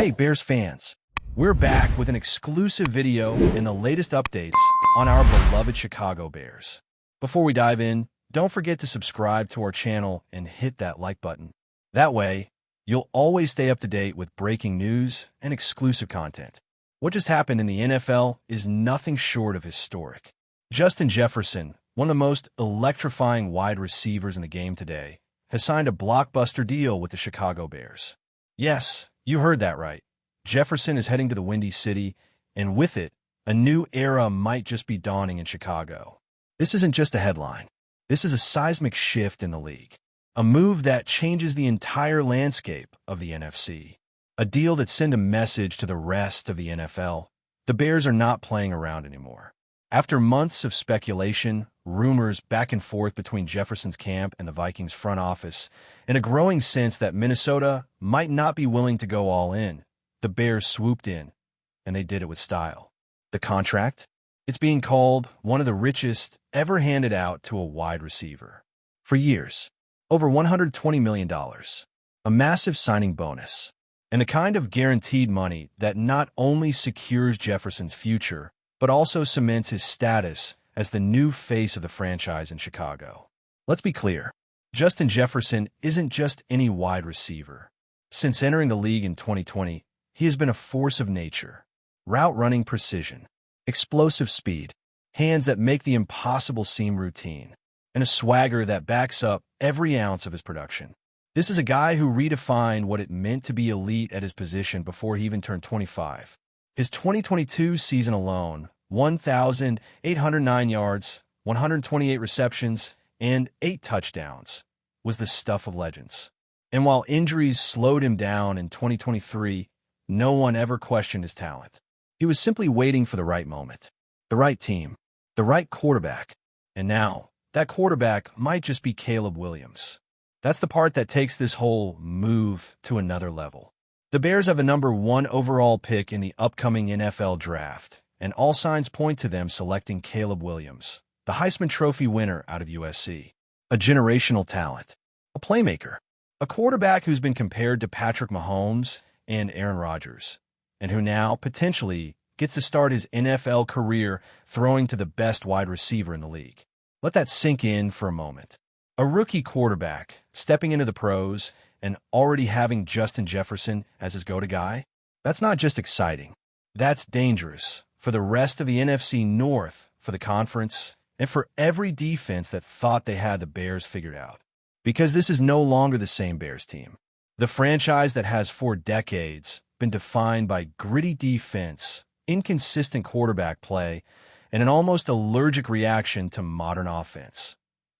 Hey Bears fans, we're back with an exclusive video and the latest updates on our beloved Chicago Bears. Before we dive in, don't forget to subscribe to our channel and hit that like button. That way, you'll always stay up to date with breaking news and exclusive content. What just happened in the NFL is nothing short of historic. Justin Jefferson, one of the most electrifying wide receivers in the game today, has signed a blockbuster deal with the Chicago Bears. Yes, you heard that right. Jefferson is heading to the Windy City, and with it, a new era might just be dawning in Chicago. This isn't just a headline. This is a seismic shift in the league. A move that changes the entire landscape of the NFC. A deal that sends a message to the rest of the NFL. The Bears are not playing around anymore. After months of speculation, rumors back and forth between Jefferson's camp and the Vikings front office, and a growing sense that Minnesota might not be willing to go all in, the Bears swooped in, and they did it with style. The contract? It's being called one of the richest ever handed out to a wide receiver. For years, over $120 million, a massive signing bonus, and the kind of guaranteed money that not only secures Jefferson's future, but also cements his status as the new face of the franchise in Chicago. Let's be clear, Justin Jefferson isn't just any wide receiver. Since entering the league in 2020, he has been a force of nature. Route-running precision, explosive speed, hands that make the impossible seem routine, and a swagger that backs up every ounce of his production. This is a guy who redefined what it meant to be elite at his position before he even turned 25. His 2022 season alone, 1,809 yards, 128 receptions, and 8 touchdowns, was the stuff of legends. And while injuries slowed him down in 2023, no one ever questioned his talent. He was simply waiting for the right moment, the right team, the right quarterback. And now, that quarterback might just be Caleb Williams. That's the part that takes this whole move to another level. The Bears have a number 1 overall pick in the upcoming NFL draft, and all signs point to them selecting Caleb Williams, the Heisman Trophy winner out of USC. A generational talent, a playmaker, a quarterback who's been compared to Patrick Mahomes and Aaron Rodgers, and who now potentially gets to start his NFL career throwing to the best wide receiver in the league. Let that sink in for a moment. A rookie quarterback stepping into the pros and already having Justin Jefferson as his go-to guy, that's not just exciting. That's dangerous for the rest of the NFC North, for the conference, and for every defense that thought they had the Bears figured out. Because this is no longer the same Bears team. The franchise that has for decades been defined by gritty defense, inconsistent quarterback play, and an almost allergic reaction to modern offense.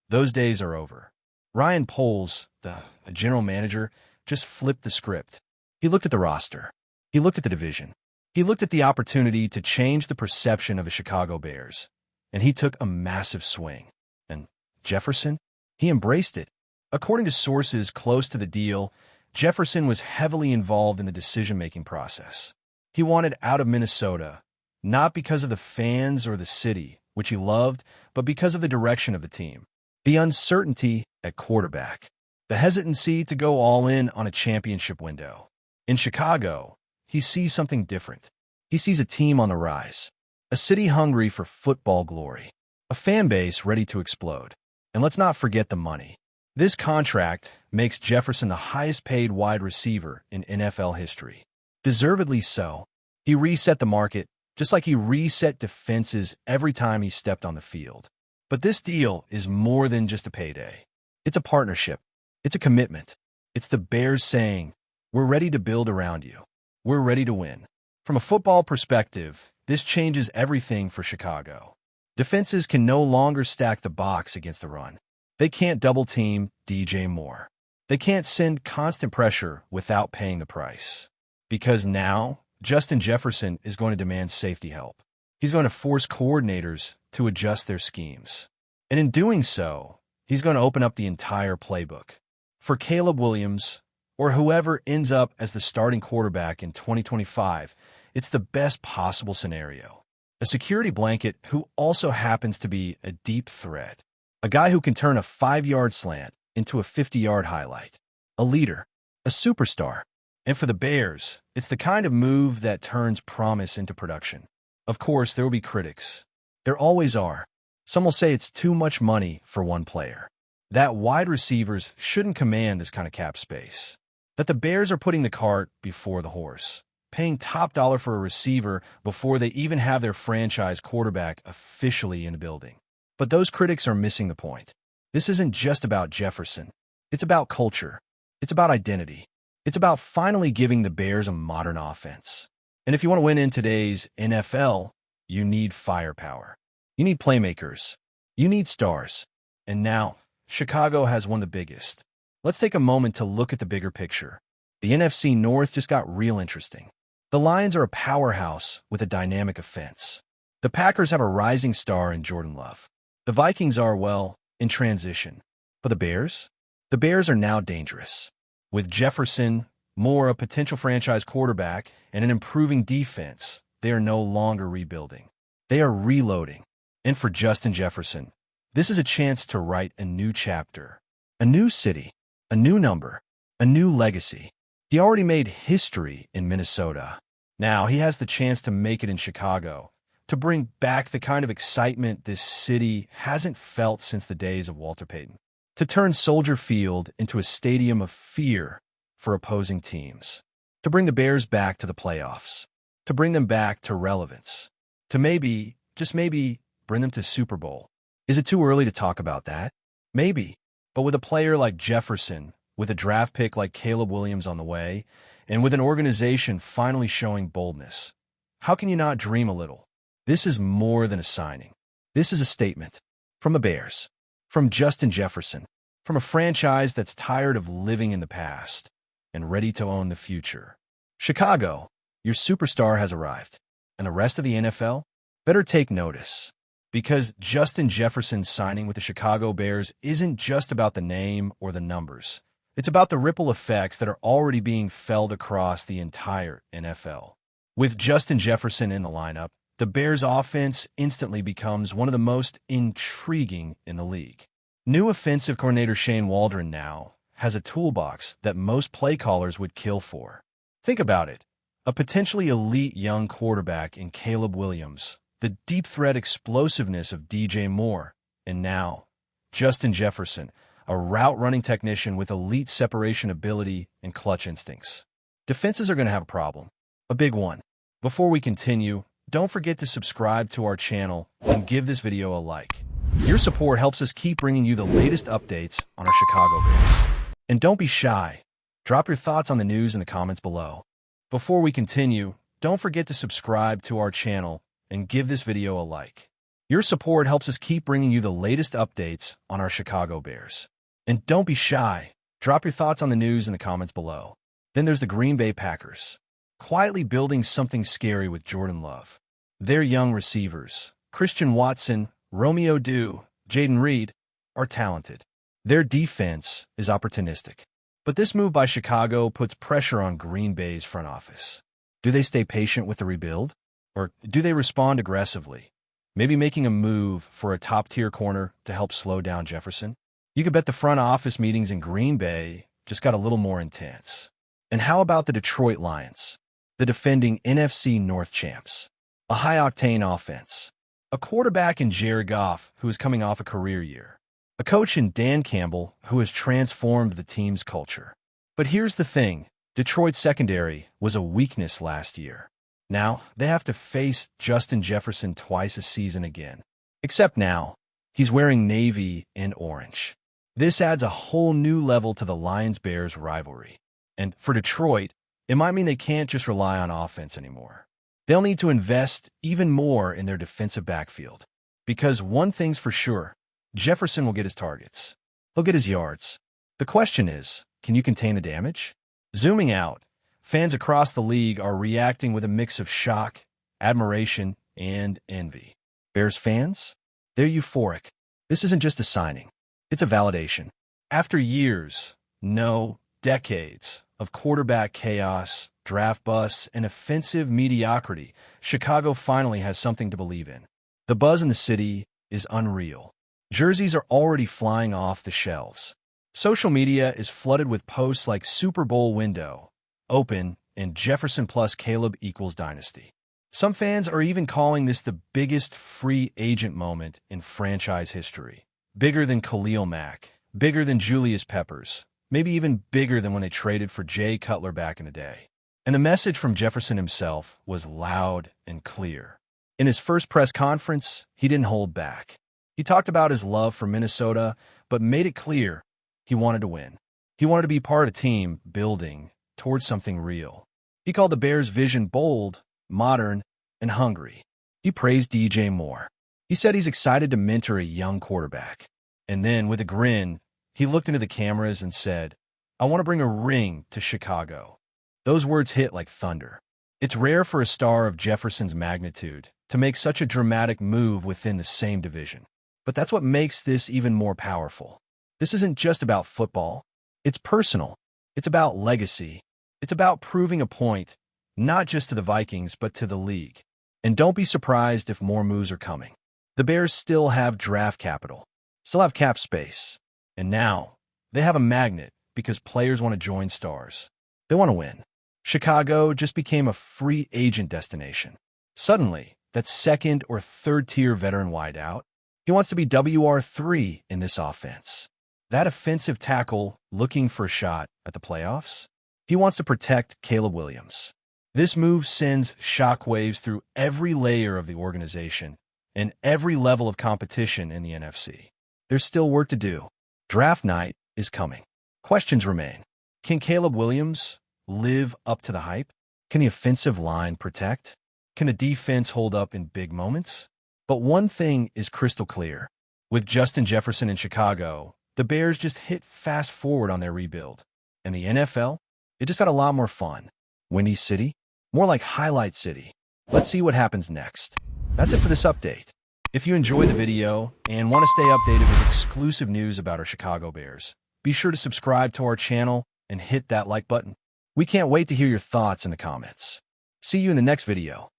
Those days are over. Ryan Poles, the general manager, just flipped the script. He looked at the roster. He looked at the division. He looked at the opportunity to change the perception of the Chicago Bears. And he took a massive swing. And Jefferson? He embraced it. According to sources close to the deal, Jefferson was heavily involved in the decision-making process. He wanted out of Minnesota, not because of the fans or the city, which he loved, but because of the direction of the team. The uncertainty at quarterback. The hesitancy to go all in on a championship window. In Chicago, he sees something different. He sees a team on the rise. A city hungry for football glory. A fan base ready to explode. And let's not forget the money. This contract makes Jefferson the highest-paid wide receiver in NFL history. Deservedly so. He reset the market, just like he reset defenses every time he stepped on the field. But this deal is more than just a payday. It's a partnership. It's a commitment. It's the Bears saying, we're ready to build around you. We're ready to win. From a football perspective, this changes everything for Chicago. Defenses can no longer stack the box against the run. They can't double-team DJ Moore. They can't send constant pressure without paying the price. Because now, Justin Jefferson is going to demand safety help. He's going to force coordinators to adjust their schemes. And in doing so, he's going to open up the entire playbook. For Caleb Williams, or whoever ends up as the starting quarterback in 2025, it's the best possible scenario. A security blanket who also happens to be a deep threat. A guy who can turn a 5-yard slant into a 50-yard highlight. A leader. A superstar. And for the Bears, it's the kind of move that turns promise into production. Of course, there will be critics. There always are. Some will say it's too much money for one player, that wide receivers shouldn't command this kind of cap space, that the Bears are putting the cart before the horse, paying top dollar for a receiver before they even have their franchise quarterback officially in the building. But those critics are missing the point. This isn't just about Jefferson. It's about culture. It's about identity. It's about finally giving the Bears a modern offense. And if you want to win in today's NFL, you need firepower. You need playmakers. You need stars. And now, Chicago has one of the biggest. Let's take a moment to look at the bigger picture. The NFC North just got real interesting. The Lions are a powerhouse with a dynamic offense. The Packers have a rising star in Jordan Love. The Vikings are, well, in transition. But the Bears? The Bears are now dangerous. With Jefferson, Moore, a potential franchise quarterback, and an improving defense, they are no longer rebuilding. They are reloading. And for Justin Jefferson, this is a chance to write a new chapter, a new city, a new number, a new legacy. He already made history in Minnesota. Now he has the chance to make it in Chicago, to bring back the kind of excitement this city hasn't felt since the days of Walter Payton, to turn Soldier Field into a stadium of fear for opposing teams, to bring the Bears back to the playoffs, to bring them back to relevance, to maybe, just maybe, bring them to Super Bowl. Is it too early to talk about that? Maybe. But with a player like Jefferson, with a draft pick like Caleb Williams on the way, and with an organization finally showing boldness, how can you not dream a little? This is more than a signing. This is a statement. From the Bears. From Justin Jefferson. From a franchise that's tired of living in the past and ready to own the future. Chicago, your superstar has arrived. And the rest of the NFL? Better take notice. Because Justin Jefferson's signing with the Chicago Bears isn't just about the name or the numbers. It's about the ripple effects that are already being felt across the entire NFL. With Justin Jefferson in the lineup, the Bears' offense instantly becomes one of the most intriguing in the league. New offensive coordinator Shane Waldron now has a toolbox that most play callers would kill for. Think about it. A potentially elite young quarterback in Caleb Williams, the deep threat explosiveness of DJ Moore, and now, Justin Jefferson, a route-running technician with elite separation ability and clutch instincts. Defenses are going to have a problem, a big one. Before we continue, don't forget to subscribe to our channel and give this video a like. Your support helps us keep bringing you the latest updates on our Chicago Bears. And don't be shy. Drop your thoughts on the news in the comments below. Before we continue, don't forget to subscribe to our channel and give this video a like. Your support helps us keep bringing you the latest updates on our Chicago Bears. And don't be shy. Drop your thoughts on the news in the comments below. Then there's the Green Bay Packers, quietly building something scary with Jordan Love. Their young receivers, Christian Watson, Romeo Dew, Jaden Reed, are talented. Their defense is opportunistic. But this move by Chicago puts pressure on Green Bay's front office. Do they stay patient with the rebuild? Or do they respond aggressively? Maybe making a move for a top-tier corner to help slow down Jefferson? You could bet the front office meetings in Green Bay just got a little more intense. And how about the Detroit Lions, the defending NFC North champs? A high-octane offense. A quarterback in Jared Goff, who is coming off a career year. A coach in Dan Campbell, who has transformed the team's culture. But here's the thing. Detroit's secondary was a weakness last year. Now, they have to face Justin Jefferson twice a season again. Except now, he's wearing navy and orange. This adds a whole new level to the Lions-Bears rivalry. And for Detroit, it might mean they can't just rely on offense anymore. They'll need to invest even more in their defensive backfield. Because one thing's for sure, Jefferson will get his targets. He'll get his yards. The question is, can you contain the damage? Zooming out, fans across the league are reacting with a mix of shock, admiration, and envy. Bears fans? They're euphoric. This isn't just a signing. It's a validation. After years, no, decades, of quarterback chaos, draft busts, and offensive mediocrity, Chicago finally has something to believe in. The buzz in the city is unreal. Jerseys are already flying off the shelves. Social media is flooded with posts like Super Bowl window, open, and Jefferson plus Caleb equals dynasty. Some fans are even calling this the biggest free agent moment in franchise history. Bigger than Khalil Mack, bigger than Julius Peppers, maybe even bigger than when they traded for Jay Cutler back in the day. And the message from Jefferson himself was loud and clear. In his first press conference, he didn't hold back. He talked about his love for Minnesota, but made it clear he wanted to win. He wanted to be part of a team building towards something real. He called the Bears' vision bold, modern, and hungry. He praised DJ Moore. He said he's excited to mentor a young quarterback. And then, with a grin, he looked into the cameras and said, "I want to bring a ring to Chicago." Those words hit like thunder. It's rare for a star of Jefferson's magnitude to make such a dramatic move within the same division. But that's what makes this even more powerful. This isn't just about football. It's personal. It's about legacy. It's about proving a point, not just to the Vikings, but to the league. And don't be surprised if more moves are coming. The Bears still have draft capital, still have cap space. And now, they have a magnet because players want to join stars. They want to win. Chicago just became a free agent destination. Suddenly, that second or third tier veteran wideout, he wants to be WR3 in this offense. That offensive tackle looking for a shot at the playoffs, he wants to protect Caleb Williams. This move sends shockwaves through every layer of the organization and every level of competition in the NFC. There's still work to do. Draft night is coming. Questions remain. Can Caleb Williams live up to the hype? Can the offensive line protect? Can the defense hold up in big moments? But one thing is crystal clear. With Justin Jefferson in Chicago, the Bears just hit fast forward on their rebuild. And the NFL, it just got a lot more fun. Windy City? More like Highlight City. Let's see what happens next. That's it for this update. If you enjoyed the video and want to stay updated with exclusive news about our Chicago Bears, be sure to subscribe to our channel and hit that like button. We can't wait to hear your thoughts in the comments. See you in the next video.